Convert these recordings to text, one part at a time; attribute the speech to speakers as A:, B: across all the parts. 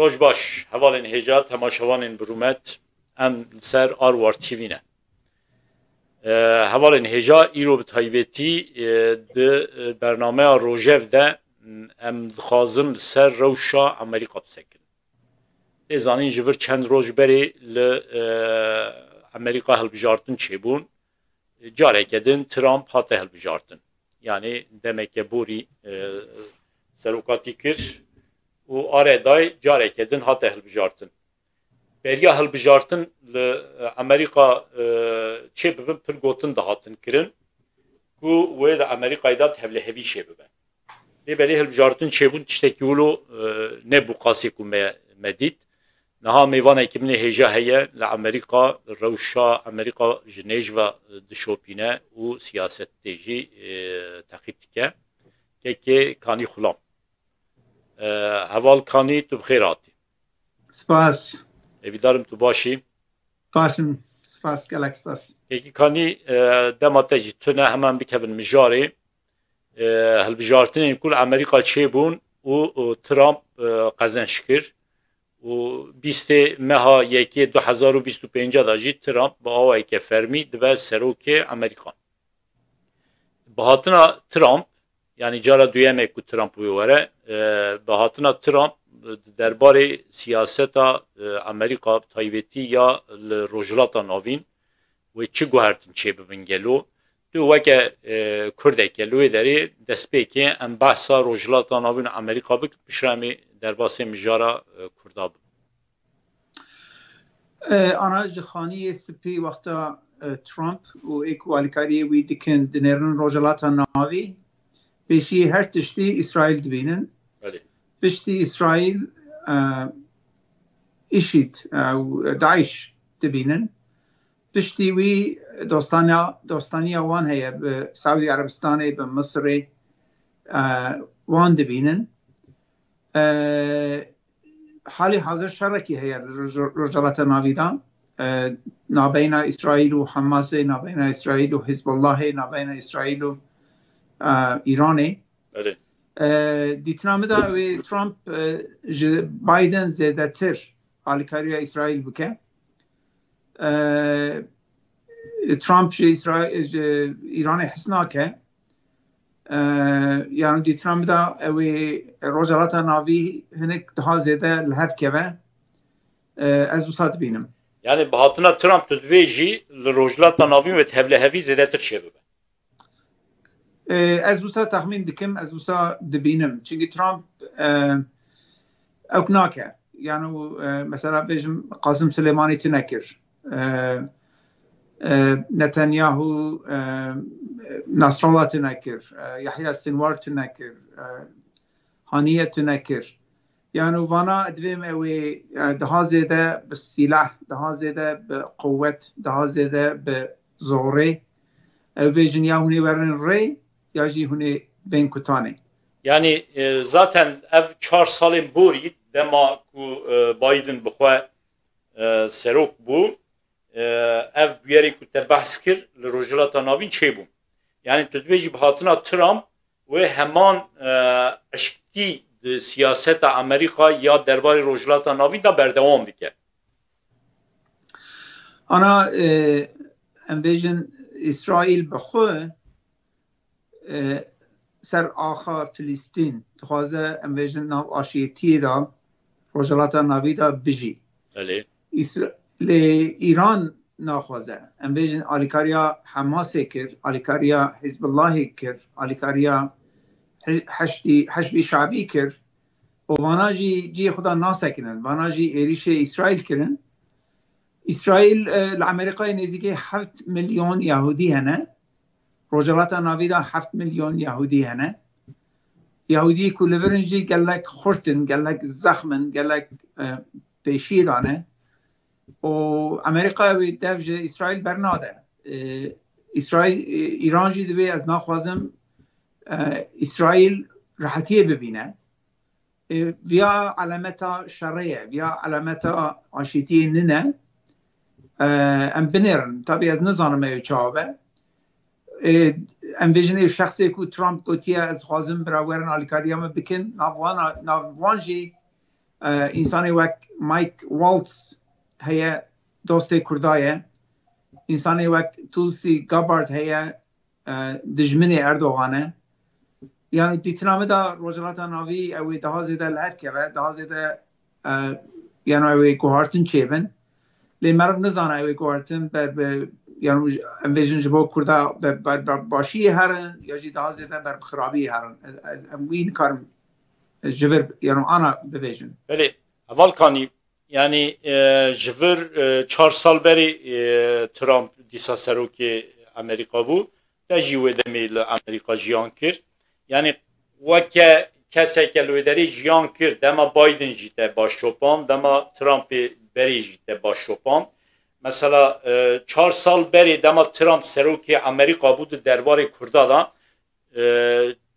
A: روز باش حوالین هجا تماشاوان برومت ام سر آروار تیوی نه حوالین هجا ایرو به تایبتی ده برنامه روژف ده ام خازم سر روشا امریکا بسکن ازانین جور چند روز بری ل امریکا هلبجارتن چه بون جاره کدن ترامپ هاته هلبجارتن yani demek ki buri serokati kir u aredای جاره کدن هاته هلبجارتن بریا هلبجارتن ل امریکا چه ببن پر گوتن دهاتن کرن و وید امریکای داد هفله هوی چه ببن دی بری هلبجارتن چه بون تشتکی ولو نه بو قاسی کو مدید نها میوان اکمنی هجا هیا لامریکا روشا امریکا جنیج و دشوپینه و سیاست تیجی تقیب تکه که کانی خلام حوال کانی تو بخیراتی
B: سپاس
A: ایدارم تو باشی
B: باشم سپاس گلک سپاس
A: که کانی دماتجی تونه همان بکبن مجاری هل بجارتین کل امریکا چه بون و ترامپ قزن شکر و 20 ماه یکی 2025 داجی ترامپ با آوایی که فرمی دو سروک امریکا با هاتنا ترامپ یعنی جارا دویمه که ترامپ ویوره با هاتنا ترامپ درباره سیاست امریکا تایویتی یا روجلاتا نوین و چه گوهرتن چه ببنگلو دو وکه کرده کلوی داری دست که ام بحثا روجلاتا نوین امریکا بک بشرمی در باسه مجارا کرداب
B: آنها جخانی سپی وقتا ترامپ و اکوالیکاری وی دکن دنیرن روجلاتا ناوی بشی هر تشتی اسرائیل دبینن بشتی اسرائیل ایشید داعش دبینن بشتی وی دوستانی وان هیا به سعودی عربستانی به مصر وان دبینن حالی حاضر شرکی هیا رجالت ناویدان نابین اسرائیل و حماس نابین اسرائیل و حزب الله نابین اسرائیل و ایرانی دیتنامه دا و ترامپ بایدن زیده تر حالیکاری اسرائیل بکه ترامپ ایران حسنا که یعنی دیتنامه دا و روجالات ناوی هنک ده زیده لحف که از بسات بینم
A: یعنی بهاتنا ترامپ تدویجی لروجالات ناوی و تهبله هفی زیده تر چه ببه
B: از بسا تخمین دکم از بسا دبینم چونکه ترامپ اوکناکه یعنی مثلا بجم قاسم سلیمانی تنکر نتانیاهو نصرالله تنکر یحیی سنوار تنکر هانیه تنکر یعنی وانا دویم اوی ده زیده به سلاح ده زیده به قوت ده زیده به زوره او بیجن یا هونی ورن ری یا جی هونی بین کتانه
A: یعنی zaten ev 4 salên borî dema ku Biden bixwe serok bû ev bûyerê ku te behs kir li rojhilata navîn çêbû yani tu dibêjî bi hatina Trump wê heman eşkî di siyaseta Amerîka ya derbarê rojhilata navîn da berdewam bike
B: ana em bêjin İsrail bixwe سر آخا فلسطین تخوازه امویجن ناو آشیتی دا روجلاتا ناوی دا بجی ایران ناخوازه امویجن آلیکاریا حماس کر آلیکاریا حزب الله کر آلیکاریا حشبی شعبی کر و وانا جی خدا ناسا کنن وانا جی ایریش اسرائیل کرن اسرائیل لامریکای نزدیک 7 میلیون یهودی هنه روجلاتا ناوی دا 7 میلیون یهودی هنه یهودی که لورنجی گلک خورتن گلک زخمن گلک پیشیرانه و امریکا و دوج اسرائیل برناده ایران جی دوی از ناخوازم اسرائیل راحتیه ببینه ویا علامت شرعیه ویا علامت آشیتی ننه ام بنرن طبعی از نظانمه چاوه ام ویژن شخصی که ترامپ گوتیه از خوازم براورن آلیکاریام بکن ناوانجی انسانی وک مایک والتز هيا دوستي كردايا انساني وك تولسي غابارد هيا دجمني اردوغانه يعني دیتنامه دا روجلاتا ناوی اوی دهازی دا لحکه و دهازی دا يعني اوی گوهارتن چیبن لی مرد نزانه اوی گوهارتن بر يعني امویجن جبو کرده بر باشی هرن یا جی دهازی دا بر خرابی هرن اموین کارم جبر يعني انا بویجن
A: بله اول کانی yani jivir 4 sal beri Trump disa seroki Amerika bu da jiwe demil Amerika jiyan kir yani vake kesek elvederi jiyan kir dema Biden jite başopan dema Trump beri jite başopan mesela 4 sal beri dema Trump seroki Amerika bu da derbarı kurda da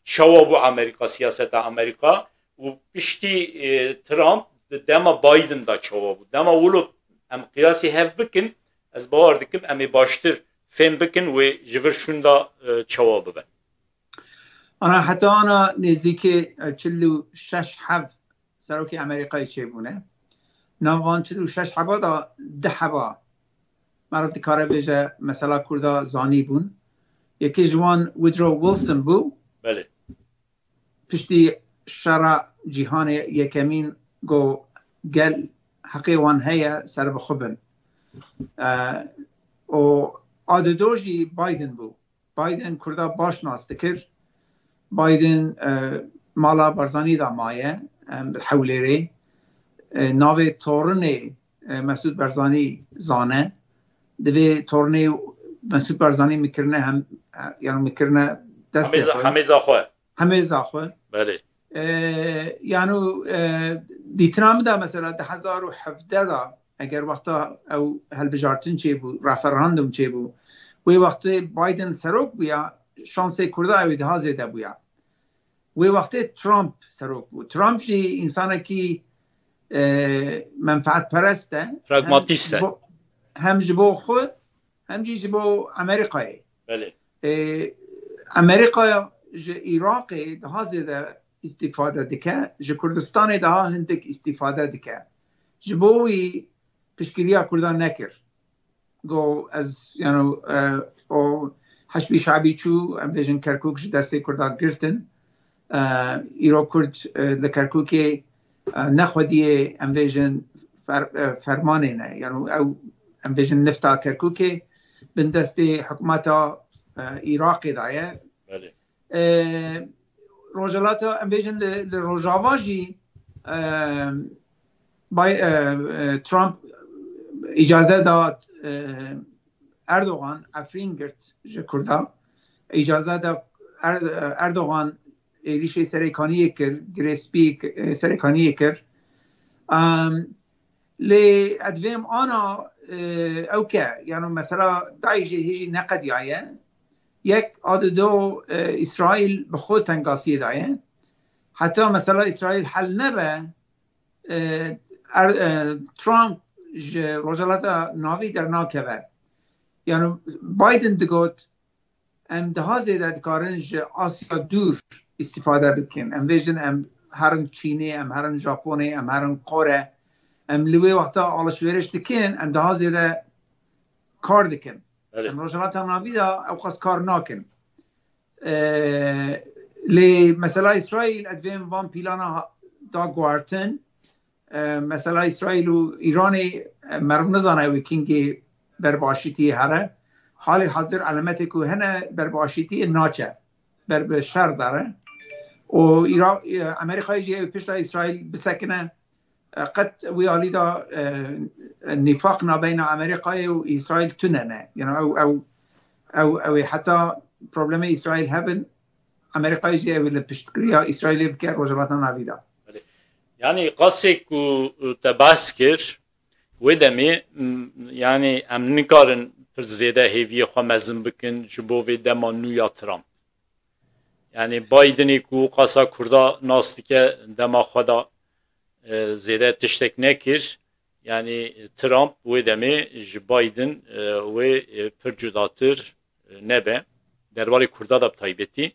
A: çava bu Amerika siyasete Amerika bu pişti Trump dema Biden da çava bu. Dema ulu em qiyasi hev bikin ez bavar dikim em baştır fem bikin ve jivir şunda çava bibe.
B: Ana hatta ana niziki 46 hav saroki Amerika'yı çebune. Navan 46 hava da 10 hava. Maraf dikare beje mesela kurda zani bun. Yeki jwan Woodrow Wilson bu.
A: Bele.
B: Pişti şara cihanı yekemin go قال حقي وان هي سر بخبن او آددوجي بايدن بو بايدن كردا باش ناس دكر بايدن مالا برزاني دا مايه بالحوليري ناوي تورني مسعود برزاني زانه دوي تورني مسعود برزاني مكرنه هم يعني مكرنه دست
A: هميزا خواه
B: هميزا خواه
A: بله
B: يعني دیتنام دا مثلا 2017 دا اگر وقتا او هلبجارتن چه بو رفراندوم چه بو وی وقت بایدن سروک بیا شانس کرده اوی ده زیده بیا وی وقت ترامپ سروک بو ترامپ جی انسان کی منفعت پرسته
A: پراگماتیسته
B: هم جبو خو هم جبو امریکایی
A: بله
B: امریکا عراق ده زیده استفاده دکه ج کردستان ده هندک استفاده دکه جبوی پشکریا کردان نکر گو از یعنی او حشبی شعبی چو ام بیجن کرکوک ج دسته کردان گرتن ایرو کرد لکرکوک نخودی ام بیجن فرمانه نه یعنی او ام بیجن نفتا کرکوک بن دسته حکومت عراق دایه
A: بله
B: روجلاتا ام بیجن لروجاواجی ترامپ اجازه داد اردوغان افرین گرت کرده اجازه داد اردوغان ایریش سرکانی کرد گریسپی سرکانی کرد لی ادویم آنا اوکه یعنی مثلا داعش هیچی نقد یایه یک عددو اسرائیل به خود تنگاسی دایه حتی مثلا اسرائیل حل نبه ترامپ روجلاتا ناوی در ناکوه یعنی بایدن دگوت ام ده زیده دکارن آسیا دور استفاده بکن ام ویژن ام هرن چینی ام هرن ژاپنی ام هرن قره ام لوی وقتا آلشویرش دکن ام ده زیده کار دکن ام روجلاتا ناوی دا اوقاس کار ناکن لی مثلا اسرائیل ادویم وان پیلانا دا گوارتن مثلا اسرائیل و ایرانی مرم نزانه ویکینگی برباشیتی هره حال حاضر علامتی که هنه برباشیتی ناچه بر شر داره و امریکای جی پشت اسرائیل بسکنه قد ویالی دا نفاق بین امریکای و اسرائیل تننه یعنی او حتی پروبلم اسرائیل هبن امریکای جی ولی پشتگیری اسرائیل بکر روجلاتا نویدا
A: yani qasek ku te bahs kir wê demê yani em nikarin pir zêde hêviyê xwe mezin bikin ji bo vê dema nû ya Trump yani Bidenê ku qasa Kurda nas dike dema xwe da zêde tiştek nekir yani Trump wê demê ji Biden wê pir cudatir nebe derbarê Kurda da taybetî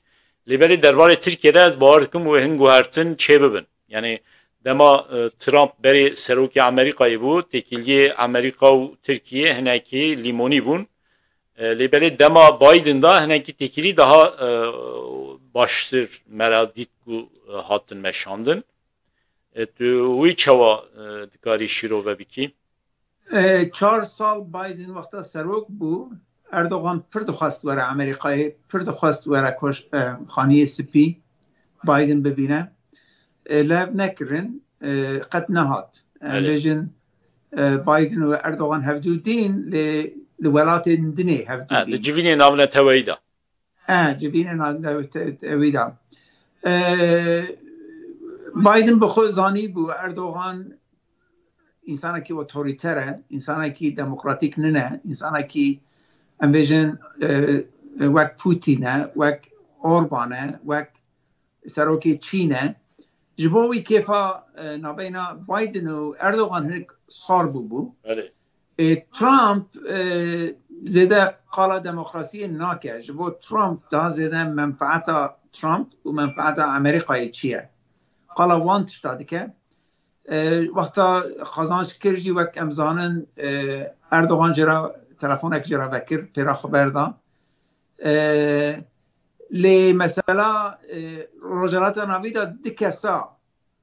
A: lê berê derbarê Tirkiyeyê ez bawer dikim wê hin guhertin çê bibin yani دما ترامپ بری سروک امریکایی بود تکیلی امریکا و ترکیه هنکی لیمونی بون لیبری دما بایدن دا هنکی تکیلی daha baştır meradit bu hatın meşandın وی چوا دکاری شیرو و بکی
B: 4 سال بایدن وقتا سروک بو اردوغان پر دخواست وره امریکای پر دخواست وره خانه سپی بایدن ببینه لب نکرن قد نهات لیجن بایدن و اردوغان هفدو دین لولات دنی هفدو دین
A: جوینی ناونه تویدا
B: جوینی ناونه تویدا بایدن بخود زانی بو اردوغان انسان کی اتوریتره انسان کی دموکراتیک نه انسان کی امبیژن وک پوتینه وک اوربانه وک سروکی چینه جبوی کیفا نابینا بایدن و اردوغان هنک صار بو ترامپ زیده قال دموکراسی ناکه جبو ترامپ دا زیده منفعت ترامپ و منفعت امریکای چیه قال وانتش داده که وقتا خزانش کرجی وک امزانن اردوغان جرا تلفونک جرا وکر پیرا خبر دا لی مثلا رجالات ناویدا دکسا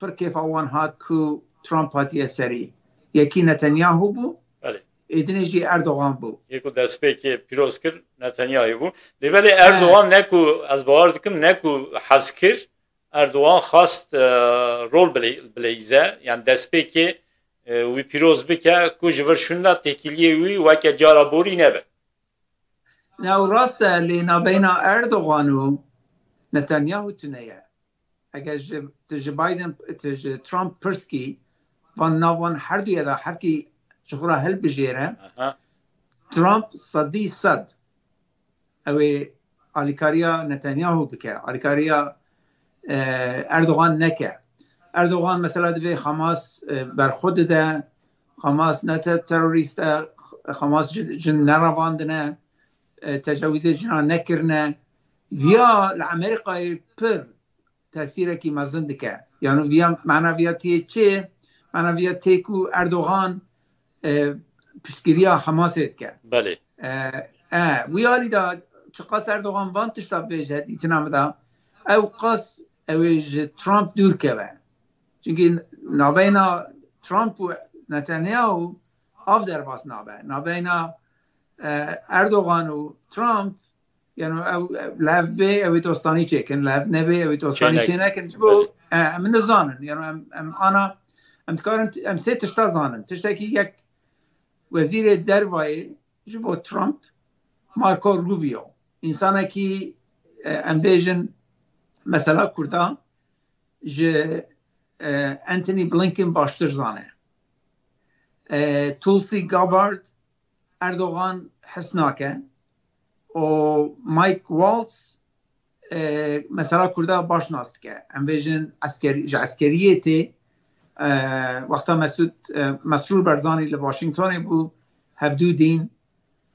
B: پر کیف آوان هات کو ترامپ هاتی سری یکی نتانیاهو بو ایدنی جی اردوغان بو
A: یکو دست پیکی پیروز کر نتانیاهو بو لیولی اردوغان نکو از باور دکم نکو حز کر اردوغان خواست رول بلیزه یعنی دست پیکی وی پیروز بکه کو جور شنده تکیلیه وی وکه جارا بوری نبه
B: نو راسته لی نابینا اردوغان و نتانیاهو تنیه اگر تج بایدن تج ترامپ پرسکی وان نوان هر دویه دا هر کی شخورا هل بجیره ترامپ صدی صد اوی آلیکاریا نتانیاهو بکه آلیکاریا اردوغان نکه اردوغان مثلا دوی خماس بر خود ده خماس نه تروریست خماس جن نرواندنه تجاوز جنا نکرنه ویا لامریکای پر تاثیر کی مزند که یعنی ویا معنویاتی چه معنویاتی کو اردوغان پشتگیری حماس که
A: بله
B: ویا لیدا چقاس اردوغان وانتش تا بجد ایتنام دا او قاس اویج ترامپ دور که چونکه نابینا ترامپ و نتانیاهو آف در باس نابینا اردوغان و ترامپ یعنی لف به اوی دوستانی چکن لف نبه اوی دوستانی چه نکن جبو من نزانن یعنی انا امتکارن سه تشتا زانن تشتا که یک وزیر دروای جبو ترامپ مارکو روبیو انسانه که امبیژن مثلا کردان جه انتونی بلینکن باشتر زانه تولسی گابارد اردوغان حسناکه و مایک والتز مثلا کرده باش ناست که امبیژن عسکریه تی وقتا مسرور برزانی لواشنگتون بود هفدو دین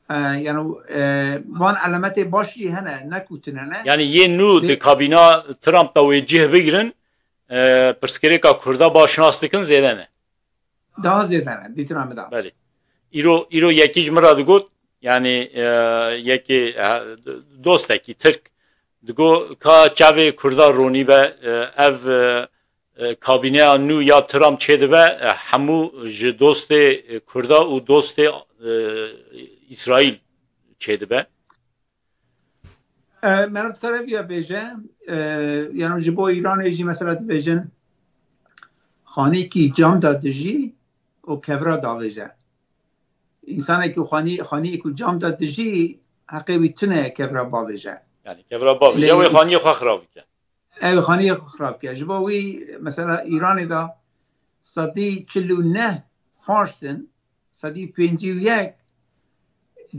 B: یعنی وان علامت باشی هنه نکوتنه نه
A: یعنی یه نو دی کابینا ترامپ دا وجه بگیرن پرسکری که کرده باشناس دکن زیده نه
B: daha زیده نه دیتونم دا
A: بله ایرو یکیج مراد گود یعنی یکی دوستکی ترک دگو که چاوی کرده رونی به اف کابینه نو یا ترامپ چیده به همو دوست کرده و دوست اسرائیل چیده به
B: من اتکاره بیا بیجه یعنی جبو ایران ایجی مثلا بیجن خانه کی جام داده جی و کبرا داویجه انسانی که خانه که جام داده جی حقی بیتونه کبرا باویجه
A: یعنی کبرا باویجه یا خانه خواه خراب کرد
B: خانه خواه خراب کرد جبو وی مثلا ایران دا صدی 49 فارسن صدی 51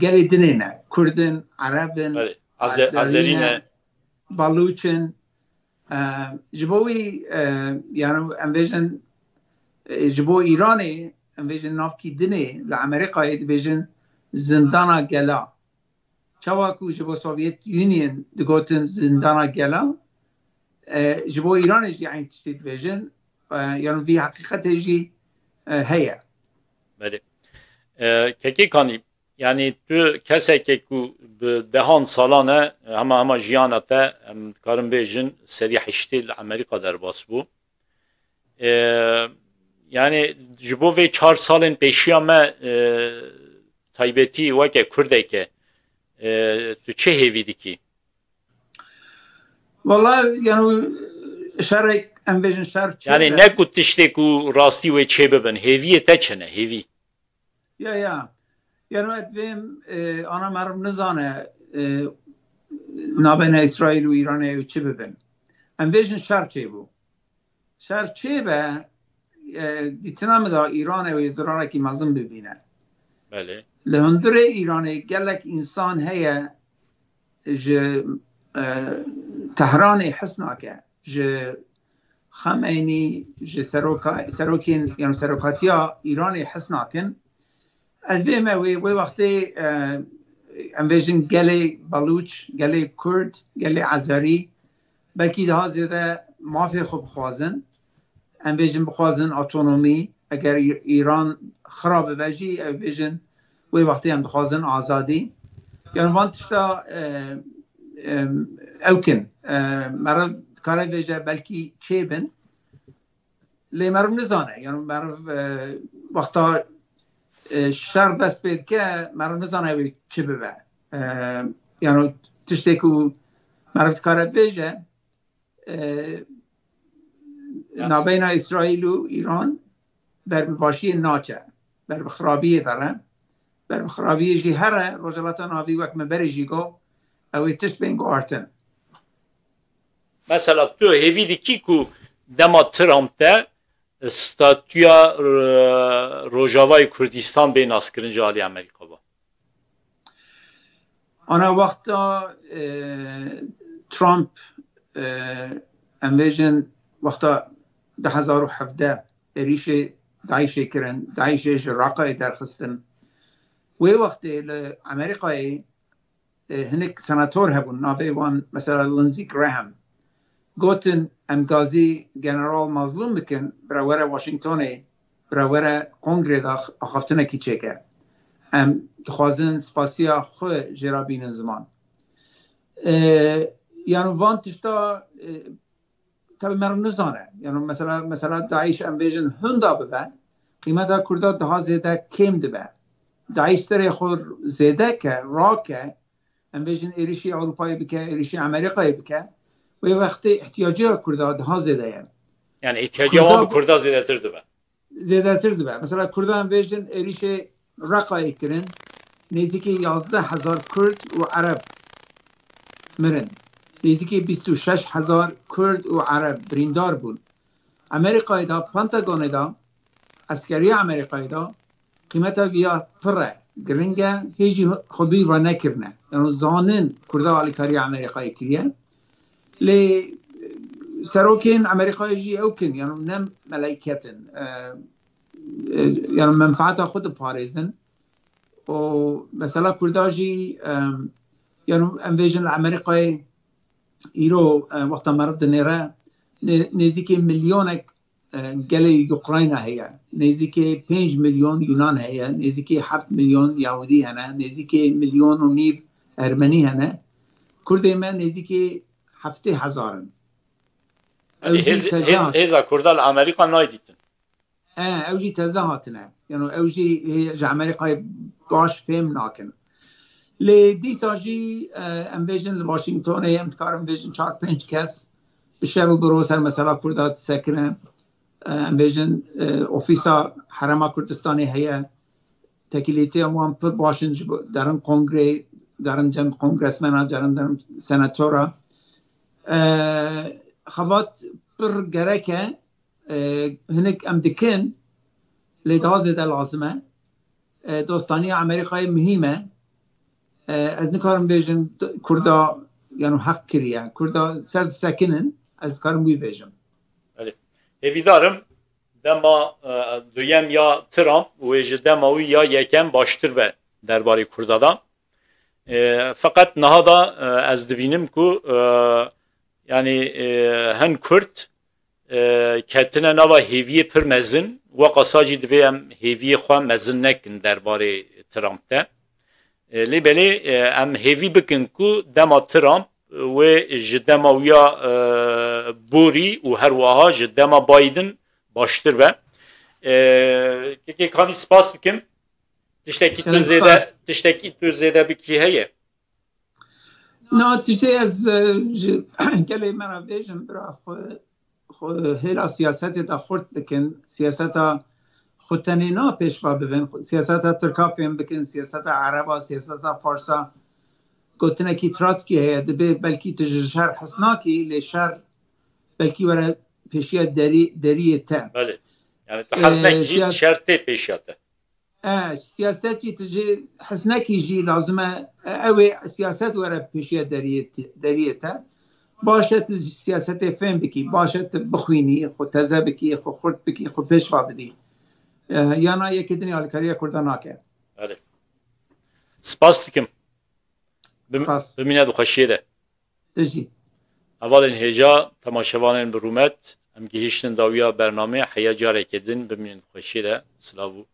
B: گلی دنینه کردن عربن
A: آذرینه
B: بالوچن جبوی یعنی امویژن جبو ایرانی امویژن نافکی دنی لامریکای دیویژن زندانا گلا چواکو جبو سوویت یونین دگوتن زندانا گلا جبو ایرانی جی این تشتی دیویژن يعني في حقيقة جي هي
A: بله ککی کانی یعنی تو کسی که کو به دهان سالانه همه جیانه تا کارم بیجن سری حشتی امریکا در باس بو یعنی جبو و 4 سالن پیشی همه تایبتی وکه کرده که تو چه هیویدی کی؟
B: والله يعني شرك انفيجن شر
A: يعني نكو تشتكو راستي و چه ببن هیویه تا چنه هیوی
B: یا يعني ادویم انا مرم نزانه نابن اسرائیل و ایران و چه ببن انفيجن شر چه بو شر چه به دیتنام دا ایران و ازراره که مزم ببینه
A: بله
B: لهندر ایران گلک انسان هیا ج تهران حسناکه ج خمینی ج سروکین یعنی سروکاتیا ایران حسناکن از ویمه وی وقتی انویژن گلی بلوچ گلی کرد گلی عزاری بلکی ده زیاده مافی خوب خوازن انویژن بخوازن اتونومی اگر ایران خراب وجی انویژن وی وقتی هم بخوازن آزادی يعني وانتشتا اوكن مرة كاري فيجا بلكي تشيبن لي مرة نزانه يعني مرة وقتا شر دست بيد كه مرة نزانه وي تشيبه يعني تشتكو مرة كاري فيجا نابين اسرائيل و ايران بر باشی ناچه بر خرابی داره بر خرابی جی هر رجالتا ناوی وقت مبری جی گو او تشت بین گو آرتن
A: مثلا تو هیویدی کی کو دما ترامپ ده ستاتویا روجاوای کردستان بین اسکرنج آلی امریکا با
B: آنا وقتا ترامپ انویژن وقتا 2017 ریش داعش کرن داعش جراقه درخستن وی وقتی لامریکای هنک سناتور هبون نابه وان مثلا لنزی گراهام گوتن ام گازی جنرال مظلوم بکن براوره واشنگتونه براوره کنگره دا اخافتنه کی چکه ام دخوازن سپاسیا خو جرابین زمان یعنی وان تشتا tabi مرم نزانه یعنی مثلا داعش انویژن هندا ببن قیمتا کردا ده زیده کم دبه داعش سر خود زیده که را که انویژن ایریشی اروپایی بکه ایریشی امریکایی بکه و یه وقتی احتیاجی کردا ده زیده
A: یعنی احتیاجی هم کردا زیده تر دبه
B: زیده تر دبه مثلا کردا انویژن ایریشی رقایی کرن نزدیک 11,000 کرد و عرب مرن نزدیک 26,000 کرد و عرب بریندار بود امریکای دا پانتاگون دا عسکری امریکای دا قیمتا ویا پره گرنگه هیچی خوبی و نکرنه یعنی زانن کرده آلیکاری امریکایی کریه لی سروکین امریکایی جی اوکن یعنی نم ملائکتن یعنی منفعت خود پارزن و مثلا کرده جی یعنی انویژن امریکایی ایرو وقتا مرد نیره نزدیک میلیونک گلی اوکراین هیا نزدیک 5 میلیون یونان هیا نزدیک 7 میلیون یهودی هنه نزدیک 1.5 میلیون ارمنی هنه کرده من نزدیک 7,000
A: هزا کردال امریکا نایدیتن
B: اوجی تازه هاتنه یعنی اوجی امریکای باش فهم ناکن لی دیسا جی انویژن واشنگتون هم کار انویژن 4-5 کس بشه و بروسر مثلا کردات سکنه انویژن اوفیسا حرم کردستانی هیا تکیلیتی هم پر باشن درن کنگره درن جمع کنگرسمن درن سناتورا خوات پر گرکه هنک ام دکن لی دازه ده لازمه دوستانی امریکای مهمه از نکارم بیجم کردا یعنی حق کریه کردا سرد سکنن از کارم بیجم
A: هیویدارم دما دویم یا ترامپ و دما یا یکم باشتر به درباره کردا فقط نهادا از دبینم کو یعنی هن کرد کتنه نوا هیوی پر مزن و قصاجی دوی ام هیوی خواه مزن نکن درباره ترامپ ده لی بلی ام هیوی بکن کو دما ترامپ و جدما ویا بوری و هر واها جدما بایدن باشتر و که کانی سپاس بکم تشتکی تو زیده بکی هیه
B: نه تشتی از گلی مرا بیشم برا هلا سیاست تا خورد بکن سیاست خودتنینا پیشوا ببین سیاست ترکافیم بکن سیاست عربا سیاست فارسا گوتنه کی تراتسکی هیا دبی بلکی تجشر حسناکی لیشر بلکی ورا پیشیا دری تا
A: بله yani حسناکی شرطه پیشیاته
B: سیاستی تجی حسناکی جی لازمه اوی سیاست ورا پیشیا دری تا باشد سیاست فهم بکی باشد بخوینی خود تزه بکی خود خورد بکی خود پیشوا بدی یا نه یکی دنیا الکاریا کردن ناکه
A: بله سپاس دیکم
B: سپاس
A: بمینه دو خوشیه ده
B: تجی
A: اول هجا تماشاوانن برومت ام گهیشتن داویا برنامه حیا جاره کدن بمینه دو خوشیه ده سلاو